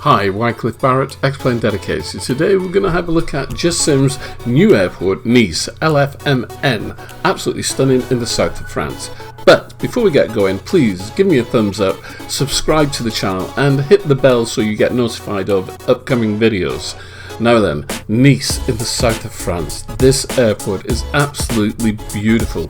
Hi, Wycliffe Barrett, X-Plane Dedicated. Today we're going to have a look at JustSim's new airport, Nice LFMN. Absolutely stunning in the south of France. But before we get going, please give me a thumbs up, subscribe to the channel and hit the bell so you get notified of upcoming videos. Now then, Nice in the south of France. This airport is absolutely beautiful.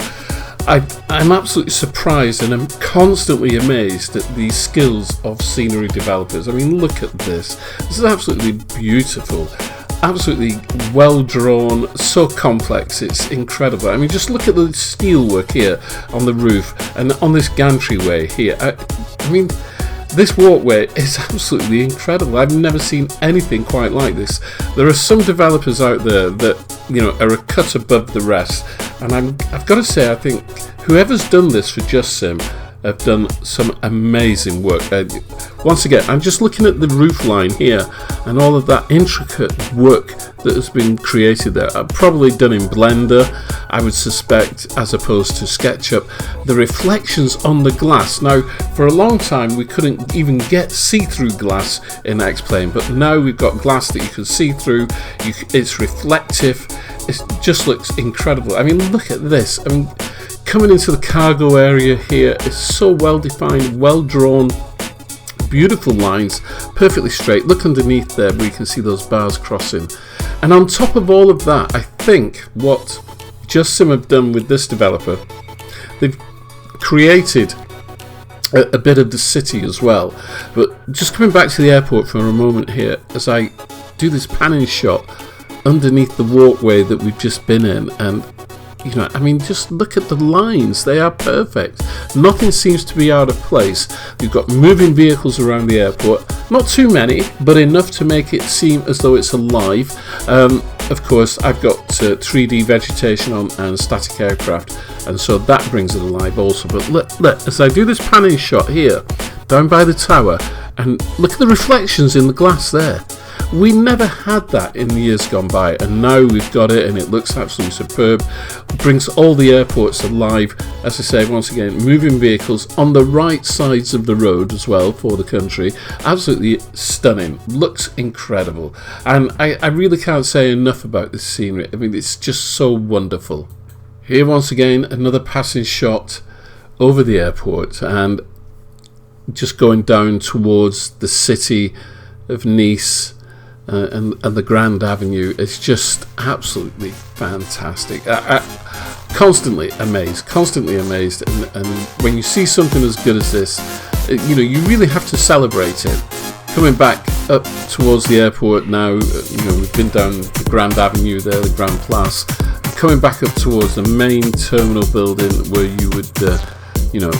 I'm absolutely surprised and I'm constantly amazed at the skills of scenery developers. I mean, look at this. This is absolutely beautiful. Absolutely well drawn, so complex, it's incredible. I mean, just look at the steelwork here on the roof and on this gantry-way here. I mean, this walkway is absolutely incredible. I've never seen anything quite like this. There are some developers out there that, you know, are a cut above the rest, and I've got to say, I think whoever's done this for JustSim have done some amazing work. Once again, I'm just looking at the roof line here and all of that intricate work that has been created there. Probably done in Blender, I would suspect, as opposed to SketchUp. The reflections on the glass. Now, for a long time, we couldn't even get see-through glass in X-Plane, but now we've got glass that you can see through. It's reflective. It just looks incredible. I mean, look at this. I mean, coming into the cargo area here is so well defined, well drawn, beautiful lines, perfectly straight. Look underneath there where you can see those bars crossing. And on top of all of that, I think what JustSim have done with this developer, they've created a bit of the city as well. But just coming back to the airport for a moment here, as I do this panning shot underneath the walkway that we've just been in, and you know, I mean, just look at the lines. They are perfect. Nothing seems to be out of place. We've got moving vehicles around the airport. Not too many, but enough to make it seem as though it's alive. Of course, I've got 3D vegetation on and static aircraft, and so that brings it alive also. But look, as I do this panning shot here, down by the tower, and look at the reflections in the glass there. We never had that in the years gone by, and now we've got it, and it looks absolutely superb. Brings all the airports alive. As I say, once again, moving vehicles on the right sides of the road as well for the country. Absolutely stunning. Looks incredible. And I really can't say enough about this scenery. I mean, it's just so wonderful. Here once again, another passing shot over the airport and just going down towards the city of Nice. And the Grand Avenue is just absolutely fantastic. Constantly amazed, and when you see something as good as this, you know, you really have to celebrate it. Coming back up towards the airport now, you know, we've been down the Grand Avenue there, the Grand Place, coming back up towards the main terminal building where you would, you know,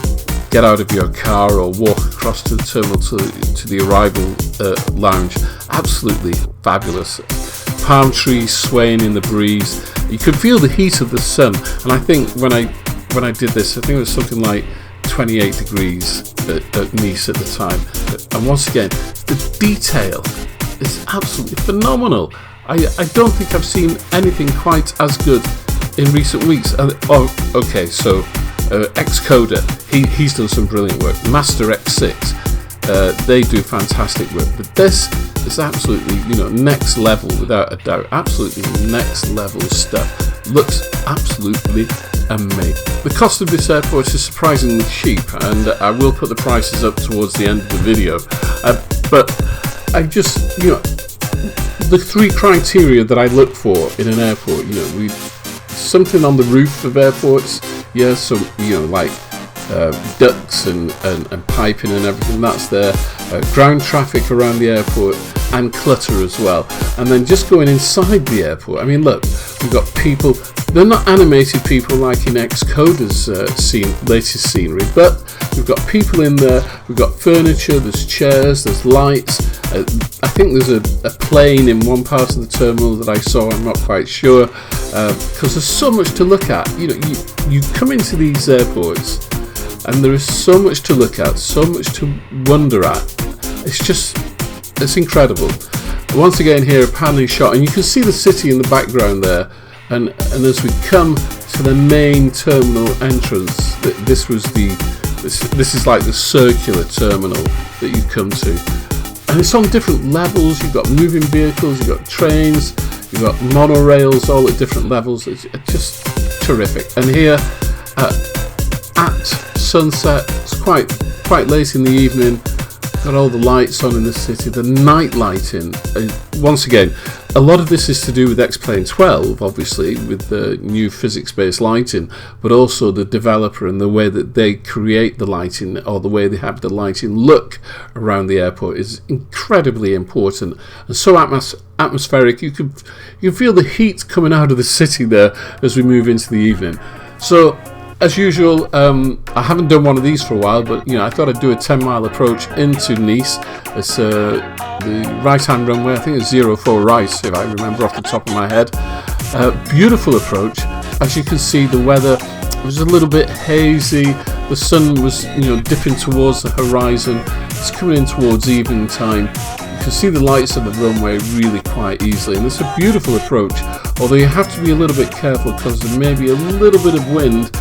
get out of your car or walk across to the terminal to the arrival lounge. Absolutely fabulous. Palm trees swaying in the breeze. You could feel the heat of the sun, and I think when I did this, I think it was something like 28 degrees at Nice at the time. And once again, the detail is absolutely phenomenal. I don't think I've seen anything quite as good in recent weeks. Okay, so Xcoder, he's done some brilliant work. Master X6, they do fantastic work, but this is absolutely, you know, next level without a doubt. Absolutely next level stuff. Looks absolutely amazing. The cost of this airport is surprisingly cheap, and I will put the prices up towards the end of the video. But I just, you know, the three criteria that I look for in an airport, you know, something on the roof of airports. Yeah, so, you know, like ducts and piping and everything, that's there. Ground traffic around the airport and clutter as well. And then just going inside the airport, I mean, look, we've got people. They're not animated people like in Xcoder's latest scenery, but we've got people in there, we've got furniture, there's chairs, there's lights. I think there's a plane in one part of the terminal that I saw, I'm not quite sure, because there's so much to look at. You know, you come into these airports and there is so much to look at, so much to wonder at. It's incredible. Once again here, a panning shot, and you can see the city in the background there, and as we come to the main terminal entrance, this is like the circular terminal that you come to. and it's on different levels. You've got moving vehicles, you've got trains, you've got monorails, all at different levels. It's just terrific. And here at sunset, it's quite late in the evening. Got all the lights on in the city, the night lighting. Once again, a lot of this is to do with X-Plane 12, obviously, with the new physics-based lighting, but also the developer and the way that they create the lighting, or the way they have the lighting look around the airport, is incredibly important and so atmospheric. You can feel the heat coming out of the city there as we move into the evening. So, as usual, I haven't done one of these for a while, but I thought I'd do a 10-mile approach into Nice. It's the right-hand runway. I think it's 04 right, if I remember off the top of my head. Beautiful approach. As you can see, the weather was a little bit hazy. The sun was, dipping towards the horizon. It's coming in towards evening time. You can see the lights of the runway really quite easily, and it's a beautiful approach. Although you have to be a little bit careful because there may be a little bit of wind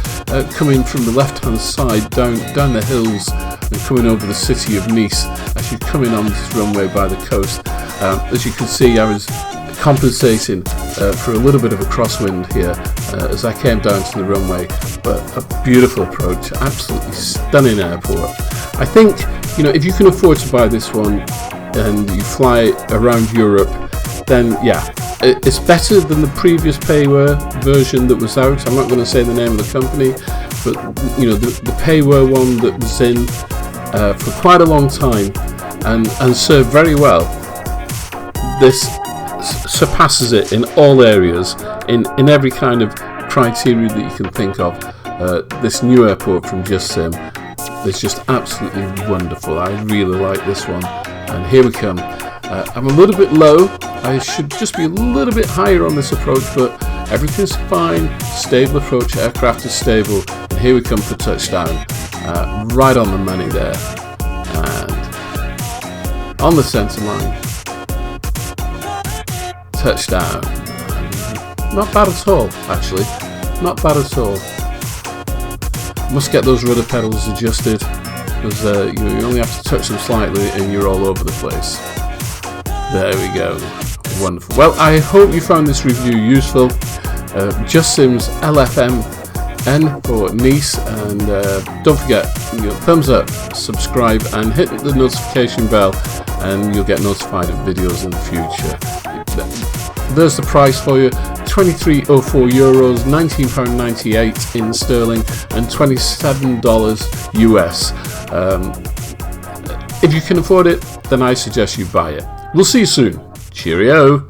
coming from the left-hand side down the hills and coming over the city of Nice as you come in on this runway by the coast. As you can see, I was compensating for a little bit of a crosswind here as I came down to the runway, but a beautiful approach, absolutely stunning airport. I think, if you can afford to buy this one and you fly around Europe, then yeah, it's better than the previous payware version that was out. I'm not going to say the name of the company, but the payware one that was in for quite a long time and served very well. This surpasses it in all areas, in every kind of criteria that you can think of. This new airport from JustSim is just absolutely wonderful. I really like this one, and here we come. I'm a little bit low. I should just be a little bit higher on this approach, but everything's fine. Stable approach, aircraft is stable, and here we come for touchdown. Right on the money there, and on the centre line. Touchdown. Not bad at all, actually. Not bad at all. Must get those rudder pedals adjusted, because you only have to touch them slightly and you're all over the place. There we go. Wonderful. Well, I hope you found this review useful. JustSim's LFMN for Nice, and don't forget, thumbs up, subscribe, and hit the notification bell, and you'll get notified of videos in the future. There's the price for you: €23.04, £19.98 in sterling, and $27 US. If you can afford it, then I suggest you buy it. We'll see you soon. Cheerio.